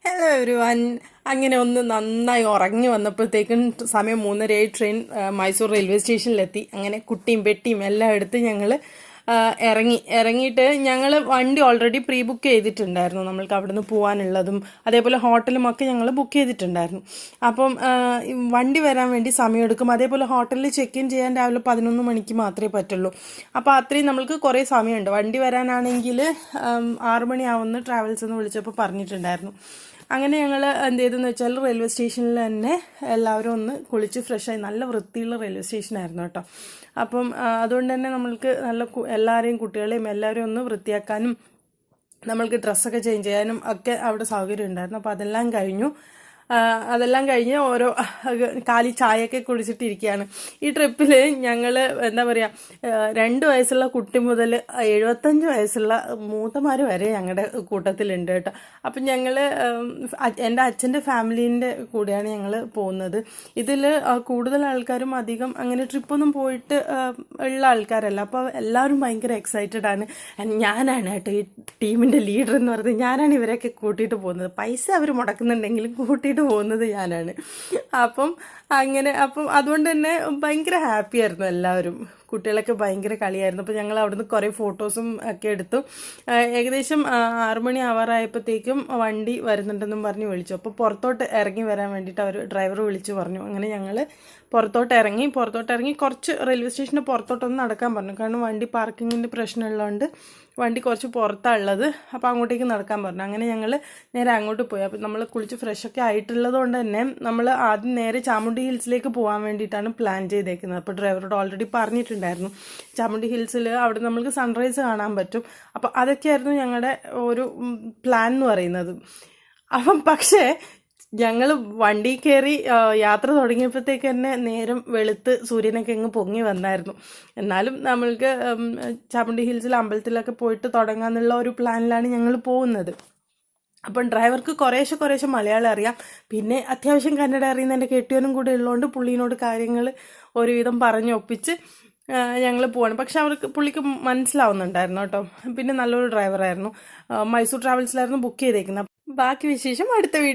Hello everyone. അങ്ങനെ ഒന്ന് നന്നായി ഉറങ്ങി വന്നപ്പോഴത്തേക്കും സമയം 3:30 ട്രെയിൻ മൈസൂർ റെയിൽവേ സ്റ്റേഷനിലെത്തി. അങ്ങനെ കുട്ടിയും പെട്ടിയും എല്ലാം എടുത്ത് ഞങ്ങൾ ഇറങ്ങിയിട്ട് ഞങ്ങൾ വണ്ടി ഓൾറെഡി പ്രീ ബുക്ക് ചെയ്തിട്ടുണ്ടായിരുന്നു. നമ്മൾക്ക് അവിടുന്ന് പോകാനുള്ളതും അതേപോലെ ഹോട്ടലും ഒക്കെ ഞങ്ങൾ ബുക്ക് ചെയ്തിട്ടുണ്ടായിരുന്നു. അപ്പം വണ്ടി വരാൻ വേണ്ടി സമയമെടുക്കും. അതേപോലെ ഹോട്ടലിൽ ചെക്ക് ഇൻ ചെയ്യാൻ രാവിലെ 11 മണിക്ക് മാത്രമേ പറ്റുള്ളൂ. അപ്പോൾ അത്രയും നമ്മൾക്ക് കുറേ സമയമുണ്ട്. വണ്ടി വരാനാണെങ്കിൽ 6 മണിയാവുമെന്ന് ട്രാവൽസ് എന്ന് വിളിച്ചപ്പോൾ പറഞ്ഞിട്ടുണ്ടായിരുന്നു. അങ്ങനെ ഞങ്ങൾ എന്ത് ചെയ്തെന്ന് വെച്ചാൽ റെയിൽവേ സ്റ്റേഷനിൽ തന്നെ എല്ലാവരും ഒന്ന് കുളിച്ച് ഫ്രഷായി. നല്ല വൃത്തിയുള്ള റെയിൽവേ സ്റ്റേഷനായിരുന്നു കേട്ടോ. അപ്പം അതുകൊണ്ട് തന്നെ നമ്മൾക്ക് നല്ല എല്ലാവരെയും കുട്ടികളെയും എല്ലാവരെയും ഒന്ന് വൃത്തിയാക്കാനും നമ്മൾക്ക് ഡ്രസ്സൊക്കെ ചേഞ്ച് ചെയ്യാനും ഒക്കെ അവിടെ സൗകര്യം ഉണ്ടായിരുന്നു. അപ്പോൾ അതെല്ലാം കഴിഞ്ഞ് ഓരോ കാലി ചായയൊക്കെ കുടിച്ചിട്ടിരിക്കുകയാണ്. ഈ ട്രിപ്പിൽ ഞങ്ങൾ എന്താ പറയുക, 2 വയസ്സുള്ള കുട്ടി മുതൽ 75 വയസ്സുള്ള മൂത്തമാർ വരെ ഞങ്ങളുടെ കൂട്ടത്തിലുണ്ട് കേട്ടോ. അപ്പം ഞങ്ങൾ എൻ്റെ അച്ഛൻ്റെ ഫാമിലീൻ്റെ കൂടെയാണ് ഞങ്ങൾ പോകുന്നത്. ഇതിൽ കൂടുതൽ ആൾക്കാരും അധികം അങ്ങനെ ട്രിപ്പൊന്നും പോയിട്ട് ഉള്ള ആൾക്കാരല്ല. അപ്പോൾ എല്ലാവരും ഭയങ്കര എക്സൈറ്റഡ് ആണ്. ഞാനാണ് കേട്ടോ ഈ ടീമിൻ്റെ ലീഡർ എന്ന് പറയുന്നത്. ഞാനാണ് ഇവരെയൊക്കെ കൂട്ടിയിട്ട് പോകുന്നത്. പൈസ അവർ മുടക്കുന്നുണ്ടെങ്കിലും കൂട്ടിയിട്ട് പോകുന്നത് ഞാനാണ്. അപ്പം അതുകൊണ്ട് തന്നെ ഭയങ്കര ഹാപ്പി ആയിരുന്നു എല്ലാവരും. കുട്ടികളൊക്കെ ഭയങ്കര കളിയായിരുന്നു. അപ്പോൾ ഞങ്ങൾ അവിടുന്ന് കുറേ ഫോട്ടോസും ഒക്കെ എടുത്തു. ഏകദേശം 6 മണി ആവാറായപ്പോഴത്തേക്കും വണ്ടി വരുന്നുണ്ടെന്നും പറഞ്ഞ് വിളിച്ചു. അപ്പോൾ പുറത്തോട്ട് ഇറങ്ങി വരാൻ വേണ്ടിയിട്ട് അവർ ഡ്രൈവർ വിളിച്ചു പറഞ്ഞു. അങ്ങനെ ഞങ്ങൾ പുറത്തോട്ട് ഇറങ്ങി കുറച്ച് റെയിൽവേ സ്റ്റേഷന് പുറത്തോട്ടൊന്ന് നടക്കാൻ പറഞ്ഞു. കാരണം വണ്ടി പാർക്കിങ്ങിൻ്റെ പ്രശ്നമുള്ളതുകൊണ്ട് വണ്ടി കുറച്ച് പുറത്താണ് ഉള്ളത്. അപ്പോൾ അങ്ങോട്ടേക്ക് നടക്കാൻ പറഞ്ഞു. അങ്ങനെ ഞങ്ങൾ നേരെ അങ്ങോട്ട് പോയി. അപ്പോൾ നമ്മൾ കുളിച്ച് ഫ്രഷൊക്കെ ആയിട്ടുള്ളത് കൊണ്ട് തന്നെ നമ്മൾ ആദ്യം നേരെ ചാമുണ്ഡി ഹിൽസിലേക്ക് പോകാൻ വേണ്ടിയിട്ടാണ് പ്ലാൻ ചെയ്തേക്കുന്നത്. അപ്പോൾ ഡ്രൈവറോട് ഓൾറെഡി പറഞ്ഞിട്ടുണ്ടായിരുന്നു ചാമുണ്ഡി ഹിൽസിൽ അവിടെ നമ്മൾക്ക് സൺറൈസ് കാണാൻ പറ്റും. അപ്പോൾ അതൊക്കെയായിരുന്നു ഞങ്ങളുടെ ഒരു പ്ലാൻ എന്ന് പറയുന്നത്. അപ്പം പക്ഷേ ഞങ്ങൾ വണ്ടി കയറി യാത്ര തുടങ്ങിയപ്പോഴത്തേക്ക് തന്നെ നേരം വെളുത്ത് സൂര്യനൊക്കെ അങ്ങ് പൊങ്ങി വന്നായിരുന്നു. എന്നാലും നമ്മൾക്ക് ചാമുണ്ഡി ഹിൽസിൽ അമ്പലത്തിലൊക്കെ പോയിട്ട് തുടങ്ങാമെന്നുള്ള ഒരു പ്ലാനിലാണ് ഞങ്ങൾ പോകുന്നത്. അപ്പം ഡ്രൈവർക്ക് കുറേശ്ശെ മലയാളം അറിയാം. പിന്നെ അത്യാവശ്യം കന്നഡ അറിയുന്ന എൻ്റെ കെട്ടിയവനും കൂടെ ഉള്ളതുകൊണ്ട് പുള്ളീനോട് കാര്യങ്ങൾ ഒരുവിധം പറഞ്ഞൊപ്പിച്ച് ഞങ്ങൾ പോവാണ്. പക്ഷെ പുള്ളിക്ക് മനസ്സിലാവുന്നുണ്ടായിരുന്നു കേട്ടോ. പിന്നെ നല്ലൊരു ഡ്രൈവറായിരുന്നു. മൈസൂർ ട്രാവൽസിലായിരുന്നു ബുക്ക് ചെയ്തേക്കുന്നത്. ബാക്കി വിശേഷം അടുത്ത വീഡിയോ.